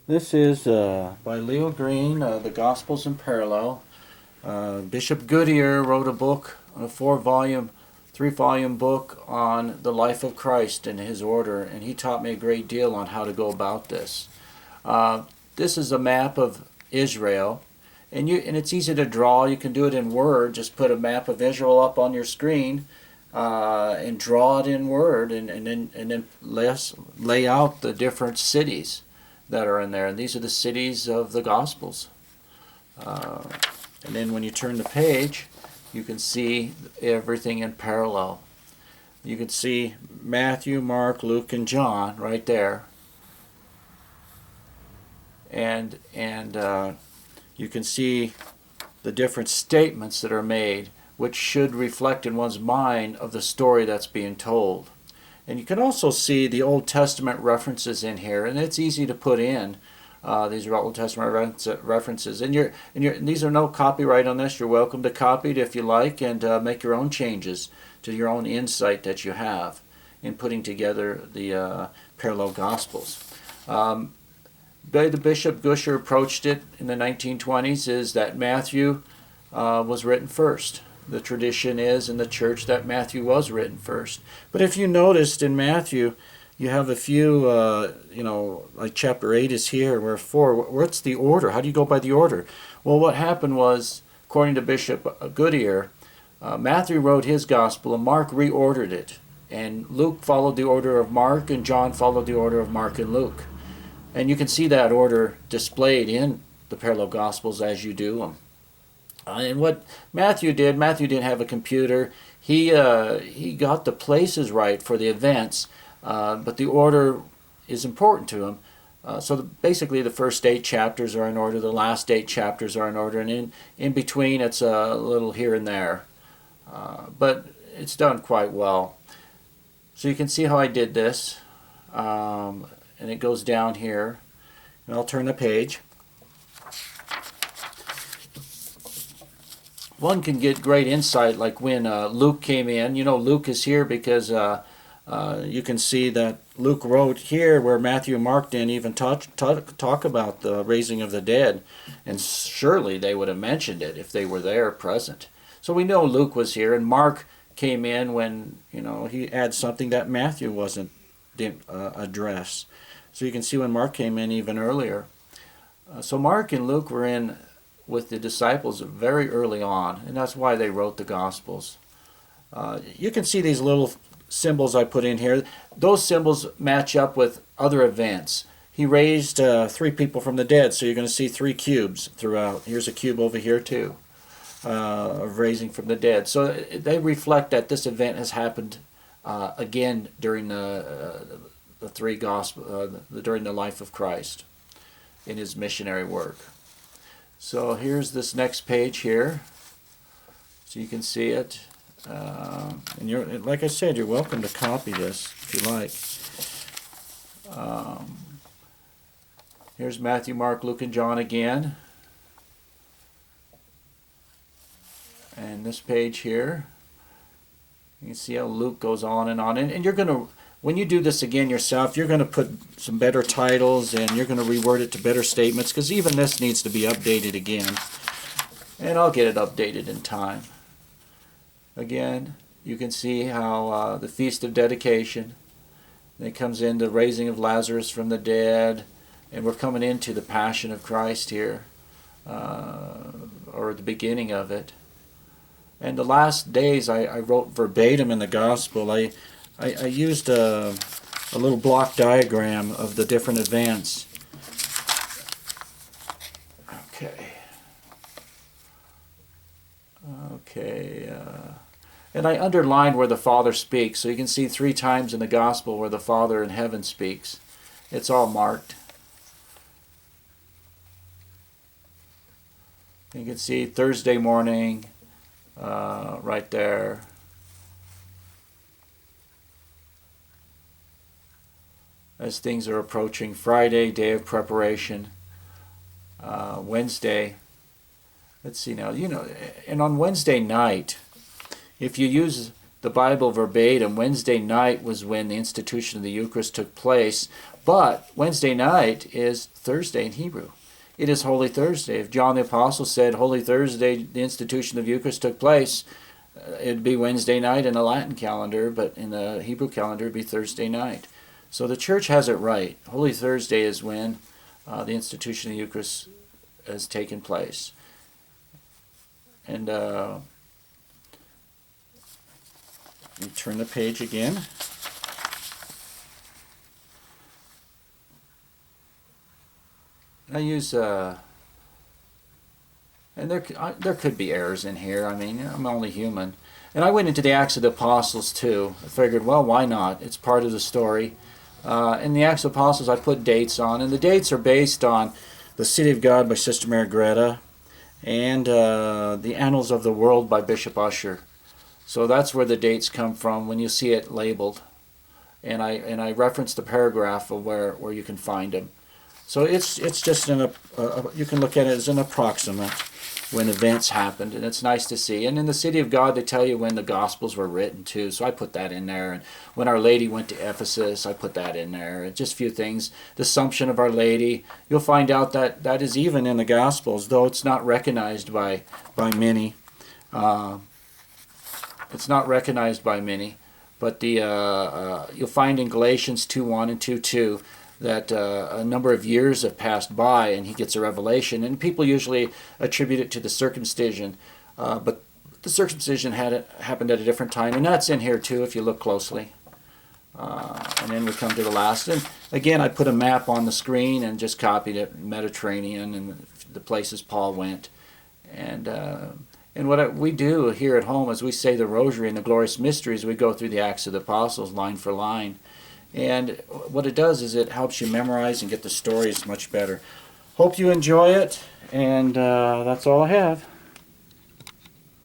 This is by Leo Green, The Gospels in Parallel. Bishop Goodyear wrote a book, a three-volume book on the life of Christ and his order, and he taught me a great deal on how to go about this. This is a map of Israel, and it's easy to draw. You can do it in Word. Just put a map of Israel up on your screen and draw it in Word, and then lay out the different cities that are in there. And these are the cities of the Gospels. Uh, and then when you turn the page, you can see everything in parallel. You can see Matthew, Mark, Luke, and John right there. And you can see the different statements that are made, which should reflect in one's mind of the story that's being told. And you can also see the Old Testament references in here, and it's easy to put in. These are Old Testament references, and these are no copyright on this. You're welcome to copy it if you like, and make your own changes to your own insight that you have in putting together the parallel Gospels. The way the Bishop Gusher approached it in the 1920s is that Matthew was written first. The tradition is in the church that Matthew was written first. But if you noticed in Matthew, you have a few, like chapter 8 is here, where 4, what's the order? How do you go by the order? Well, what happened was, according to Bishop Goodyear, Matthew wrote his gospel and Mark reordered it. And Luke followed the order of Mark, and John followed the order of Mark and Luke. And you can see that order displayed in the parallel gospels as you do them. And what Matthew didn't have a computer. He got the places right for the events, but the order is important to him. Basically, the first 8 chapters are in order, the last 8 chapters are in order, and in between it's a little here and there. But it's done quite well. So you can see how I did this, and it goes down here. And I'll turn the page. One can get great insight, like when Luke came in. Luke is here because you can see that Luke wrote here where Matthew and Mark didn't even talk about the raising of the dead, and surely they would have mentioned it if they were there present. So we know Luke was here, and Mark came in when he adds something that Matthew didn't address. So you can see when Mark came in even earlier. So Mark and Luke were in with the disciples very early on, and that's why they wrote the Gospels. You can see these little symbols I put in here. Those symbols match up with other events. He raised 3 people from the dead, so you're going to see 3 cubes throughout. Here's a cube over here too, of raising from the dead. So they reflect that this event has happened again during the 3 gospel during the life of Christ in his missionary work. So here's this next page here, so you can see it. And like I said, you're welcome to copy this if you like. Here's Matthew, Mark, Luke, and John again. And this page here, you can see how Luke goes on. And you're going to, when you do this again yourself, you're going to put some better titles and you're going to reword it to better statements, because even this needs to be updated again. And I'll get it updated in time. Again, you can see how the Feast of Dedication, then it comes in the raising of Lazarus from the dead, and we're coming into the Passion of Christ here, or the beginning of it. And the last days I wrote verbatim in the Gospel. I used a little block diagram of the different events. Okay. And I underlined where the Father speaks, so you can see 3 times in the Gospel where the Father in heaven speaks. It's all marked. You can see Thursday morning right there. As things are approaching, Friday, day of preparation, Wednesday. Let's see now, and on Wednesday night, if you use the Bible verbatim, Wednesday night was when the institution of the Eucharist took place, but Wednesday night is Thursday in Hebrew. It is Holy Thursday. If John the Apostle said Holy Thursday, the institution of Eucharist took place, it'd be Wednesday night in the Latin calendar, but in the Hebrew calendar it'd be Thursday night. So the Church has it right. Holy Thursday is when the institution of the Eucharist has taken place. And you turn the page again. I use and there could be errors in here. I mean, I'm only human. And I went into the Acts of the Apostles too. I figured, well, why not? It's part of the story. In the Acts of the Apostles, I put dates on, and the dates are based on The City of God by Sister Mary Greta and The Annals of the World by Bishop Ussher. So that's where the dates come from when you see it labeled. And I reference the paragraph of where you can find them. So it's just you can look at it as an approximate when events happened, and it's nice to see. And in the City of God, they tell you when the Gospels were written too, so I put that in there. And when Our Lady went to Ephesus, I put that in there. And just a few things. The Assumption of Our Lady, you'll find out that that is even in the Gospels, though it's not recognized by many. It's not recognized by many, but you'll find in Galatians 2:1 and 2:2 that a number of years have passed by and he gets a revelation, and people usually attribute it to the circumcision, but the circumcision happened at a different time, and that's in here too if you look closely. And then we come to the last, and again I put a map on the screen and just copied it, Mediterranean and the places Paul went. And what we do here at home is we say the Rosary and the Glorious Mysteries. We go through the Acts of the Apostles line for line. And what it does is it helps you memorize and get the stories much better. Hope you enjoy it, and that's all I have.